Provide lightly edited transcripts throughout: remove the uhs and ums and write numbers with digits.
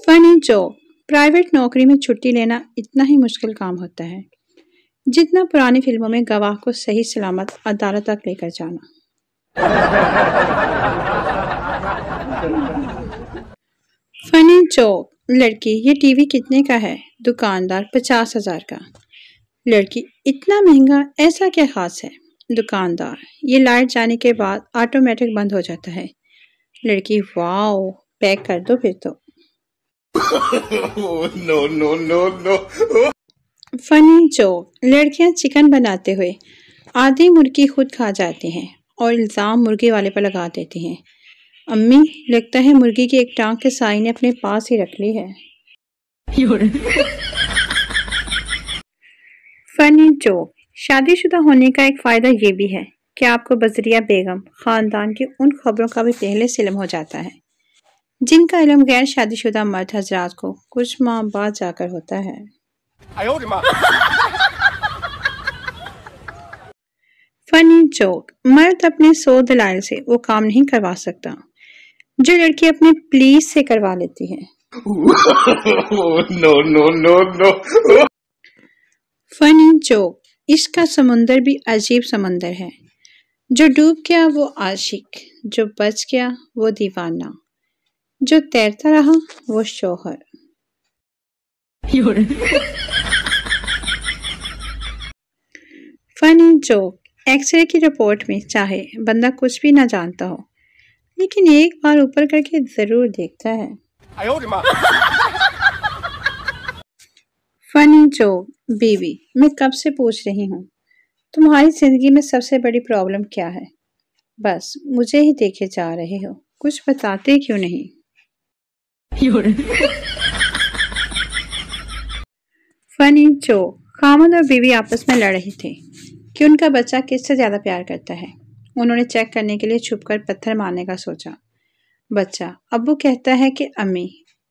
Funny joke. Private नौकरी में छुट्टी लेना इतना ही मुश्किल काम होता है जितना पुरानी फिल्मों में गवाह को सही सलामत अदालत तक लेकर जाना। Funny joke. लड़की, ये टीवी कितने का है? दुकानदार, 50,000 का। लड़की, इतना महंगा, ऐसा क्या खास है? दुकानदार, ये लाइट जाने के बाद ऑटोमेटिक बंद हो जाता है। लड़की, वाओ, पैक कर दो फिर तो। No no no no. Funny joke. लड़कियां चिकन बनाते हुए आधी मुर्गी खुद खा जाती हैं और इल्ज़ाम मुर्गी वाले पर लगा देती हैं। अम्मी, लगता है मुर्गी की एक टांग के साई ने अपने पास ही रख ली है। Funny joke. शादीशुदा होने का एक फ़ायदा ये भी है कि आपको बजरिया बेगम ख़ानदान की उन खबरों का भी पहले से इल्म हो जाता है जिनका इल्म गैर शादीशुदा मर्द हजरात को कुछ माह बाद जाकर होता है। Funny joke. मर्द अपने 100 दलाइल से वो काम नहीं करवा सकता जो लड़की अपने प्लीज से करवा लेती है। No no no no. Funny joke. इश्क का समुंदर भी अजीब समंदर है। जो डूब गया वो आशिक, जो बच गया वो दीवाना, जो तैरता रहा वो शौहर। Funny joke. एक्सरे की रिपोर्ट में चाहे बंदा कुछ भी ना जानता हो लेकिन एक बार ऊपर करके जरूर देखता है। Funny joke. बीवी, मैं कब से पूछ रही हूँ तुम्हारी जिंदगी में सबसे बड़ी प्रॉब्लम क्या है? बस मुझे ही देखे जा रहे हो, कुछ बताते क्यों नहीं? Funny joke. खामद और बीवी आपस में लड़ रहे थे कि उनका बच्चा किससे ज्यादा प्यार करता है। उन्होंने चेक करने के लिए छुपकर पत्थर मारने का सोचा। बच्चा, अब्बू कहता है कि अम्मी।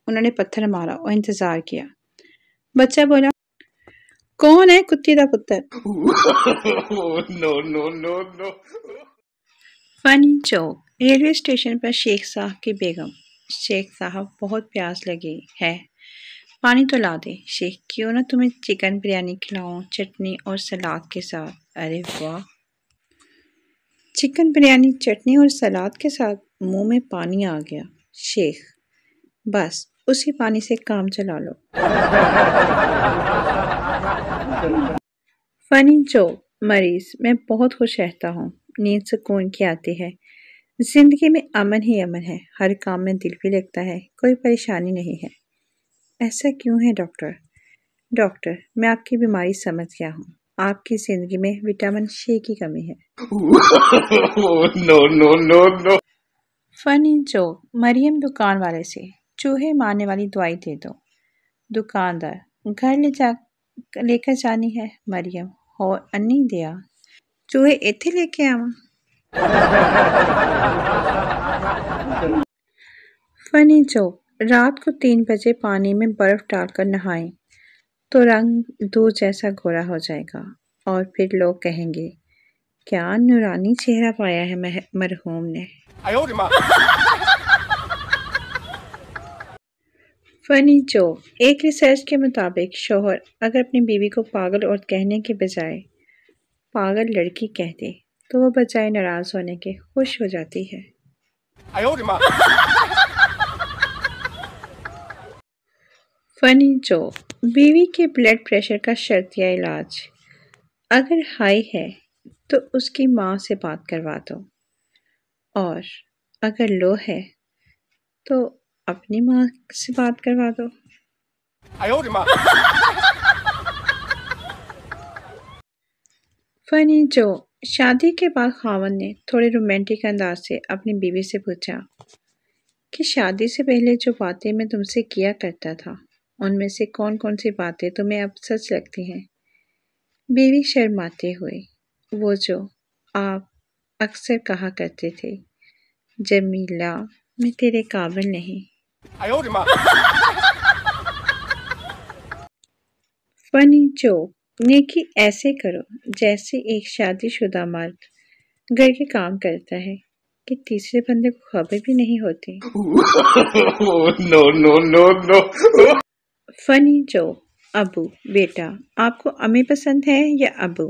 उन्होंने पत्थर मारा और इंतजार किया। बच्चा बोला, कौन है कुत्ती दा पुत्तर? No no no no. Funny joke. Railway station पर शेख साहब की बेगम। शेख साहब, बहुत प्यास लगी है, पानी तो ला दे। शेख, क्यों ना तुम्हें चिकन बिरयानी खिलाऊं, चटनी और सलाद के साथ। अरे वाह, चिकन बिरयानी चटनी और सलाद के साथ। मुंह में पानी आ गया। शेख, बस उसी पानी से काम चला लो। Funny joke. मरीज, मैं बहुत खुश रहता हूँ, नींद सुकून की आती है, जिंदगी में अमन ही अमन है, हर काम में दिल भी लगता है, कोई परेशानी नहीं है। ऐसा क्यों है डॉक्टर? डॉक्टर, मैं आपकी बीमारी समझ गया हूँ, आपकी जिंदगी में विटामिन सी की कमी है। No no no no. Funny joke. Maryam दुकान वाले से चूहे मारने वाली दवाई दे दो। दुकानदार, घर लेकर जानी है मरियम, और अन्नी दिया चूहे इत्थे लेके आवा। Funny joke. रात को 3 बजे पानी में बर्फ डालकर नहाएं तो रंग दूध जैसा गोरा हो जाएगा और फिर लोग कहेंगे, क्या नूरानी चेहरा पाया है मरहूम ने। Funny joke. एक रिसर्च के मुताबिक शोहर अगर अपनी बीवी को पागल औरत कहने के बजाय पागल लड़की कह दे तो वो बजाय नाराज होने के खुश हो जाती है। Funny joke. बीवी के ब्लड प्रेशर का शर्तिया इलाज, अगर हाई है तो उसकी माँ से बात करवा दो और अगर लो है तो अपनी माँ से बात करवा दो। Funny joke. शादी के बाद खावन ने थोड़े रोमांटिक अंदाज से अपनी बीवी से पूछा कि शादी से पहले जो बातें मैं तुमसे किया करता था उनमें से कौन कौन सी बातें तुम्हें अब सच लगती हैं? बीवी शर्माते हुए, वो जो आप अक्सर कहा करते थे, जमीला, मैं तेरे काबिल नहीं। Funny joke. नेकी ऐसे करो जैसे एक शादीशुदा मर्द घर के काम करता है, कि तीसरे बंदे को खबर भी नहीं होती। No, no, no, no. Funny joke. Abu, बेटा आपको अम्मी पसंद है या अबू?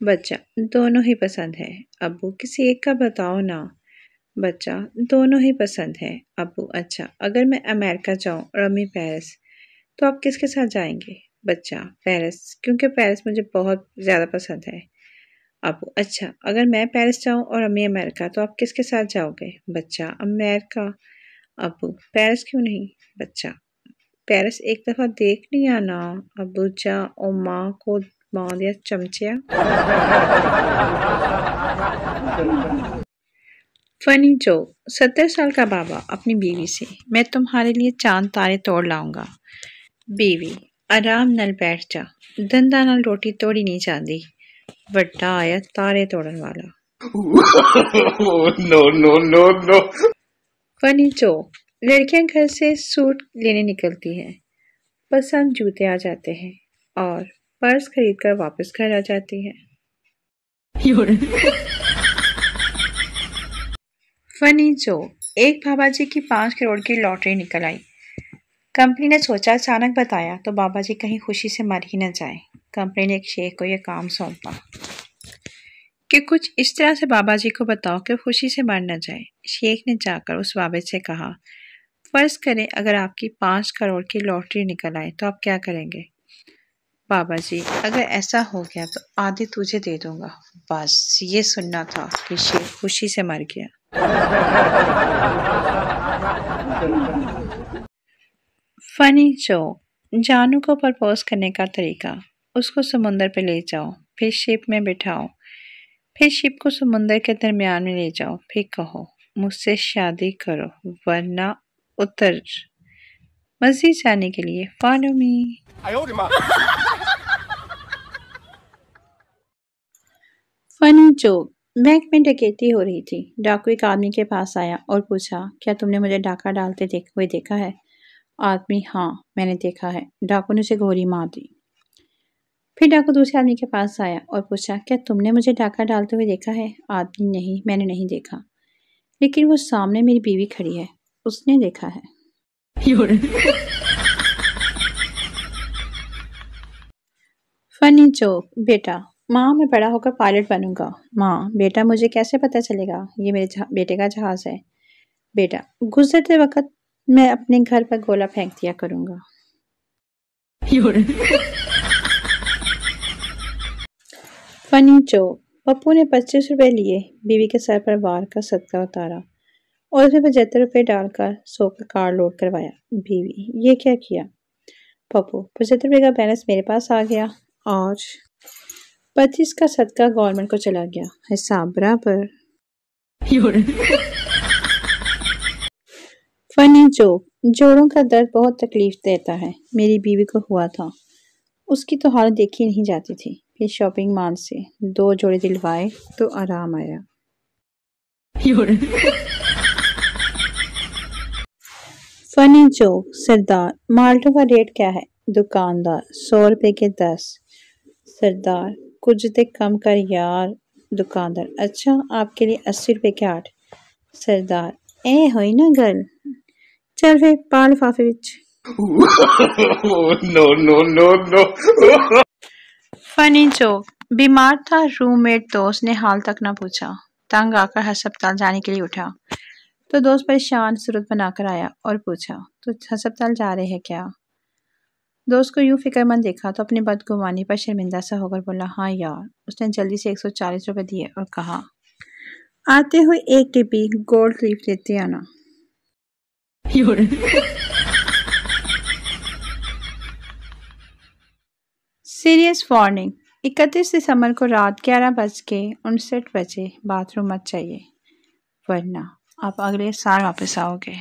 बच्चा, दोनों ही पसंद है। अबू, किसी एक का बताओ ना। बच्चा, दोनों ही पसंद है। अबू, अच्छा अगर मैं अमेरिका जाऊं और अम्मी पेरिस, तो आप किसके साथ जाएंगे? बच्चा, पेरिस, क्योंकि पेरिस मुझे बहुत ज़्यादा पसंद है। अबू, अच्छा अगर मैं पेरिस जाऊं और अम्मी अमेरिका, तो आप किसके साथ जाओगे? बच्चा, अमेरिका। अबू, पेरिस क्यों नहीं? बच्चा, पेरिस एक दफ़ा देख लिया ना। अबू जा और माँ को मार दिया चमचिया। Funny joke. 70 साल का बाबा अपनी बीवी से, मैं तुम्हारे लिए चांद तारे तोड़ लाऊंगा। बीवी, आराम नाल बैठ जा, दंदा नाल रोटी तोड़ी नहीं जाती। वड्डा आया तारे तोड़न वाला। No, no, no, no. Funny joke. लड़कियां घर से सूट लेने निकलती हैं, पसंद जूते आ जाते हैं और पर्स खरीदकर वापस घर आ जाती हैं। Funny joke. एक बाबा जी की 5 करोड़ की लॉटरी निकल आई। कंपनी ने सोचा अचानक बताया तो बाबा जी कहीं खुशी से मर ही न जाए। कंपनी ने एक शेख को यह काम सौंपा कि कुछ इस तरह से बाबा जी को बताओ कि खुशी से मर न जाए। शेख ने जाकर उस बाबा से कहा, फर्ज करें अगर आपकी 5 करोड़ की लॉटरी निकल आए तो आप क्या करेंगे? बाबा जी, अगर ऐसा हो गया तो आधी तुझे दे दूंगा। बस ये सुनना था कि शेख खुशी से मर गया। Funny joke. जानू को प्रपोज करने का तरीका। उसको समुंदर पे ले जाओ, फिर शिप में बिठाओ, फिर शिप को समुंदर के दरमियान में ले जाओ, फिर कहो मुझसे शादी करो वरना उतर। मज़ीद जानने के लिए follow me. Funny joke. Bank में डकैती हो रही थी। डाकू एक आदमी के पास आया और पूछा, क्या तुमने मुझे डाका डालते हुए देखा है? आदमी, हाँ मैंने देखा है। डाकू ने उसे गोली मार दी। फिर डाकू दूसरे आदमी के पास आया और पूछा, क्या तुमने मुझे डाका डालते हुए देखा है? आदमी, नहीं मैंने नहीं देखा, लेकिन वो सामने मेरी बीवी खड़ी है, उसने देखा है। Funny joke. बेटा, माँ मैं बड़ा होकर पायलट बनूंगा। माँ, बेटा मुझे कैसे पता चलेगा? ये मेरे बेटे का जहाज है। बेटा, गुजरते वक्त मैं अपने घर पर गोला फेंक दिया करूंगा। Funny joke. पप्पू ने 25 रुपए लिए, बीवी के सर पर वार का सदका उतारा और उसमें 75 रुपए डालकर 100 का कार्ड लोड करवाया। बीवी, ये क्या किया? पप्पू, 75 रुपए का बैलेंस मेरे पास आ गया और 25 का सदका गवर्नमेंट को चला गया, हिसाब बराबर। Funny joke. जोड़ों का दर्द बहुत तकलीफ देता है, मेरी बीवी को हुआ था, उसकी तो हालत देखी नहीं जाती थी। फिर शॉपिंग मॉल से 2 जोड़े दिलवाए तो आराम आया। Funny joke. सरदार, माल्टों का रेट क्या है? दुकानदार, 100 रुपए के 10। सरदार, कुछ दे कम कर यार। दुकानदार, अच्छा आपके लिए 80 रुपए के 8। सरदार, ए होई ना गल, चल फिर पा लिफाफे विच। No, no, no, no. Funny joke. बीमार था रूममेट दोस्त ने हाल तक ना पूछा, तंग आकर अस्पताल जाने के लिए उठा तो दोस्त परेशान सूरत बनाकर आया और पूछा, तो अस्पताल जा रहे हैं क्या? दोस्त को यूं फिक्रमंद देखा तो अपनी बदगुमानी पर शर्मिंदा सा होकर बोला, हाँ यार। उसने जल्दी से 140 रुपए दिए और कहा, आते हुए 1 डिब्बी गोल्ड लीफ लेते आना। Serious warning. 31 दिसंबर को रात 11:59 बाथरूम मत चाहिए, वरना आप अगले साल वापस आओगे।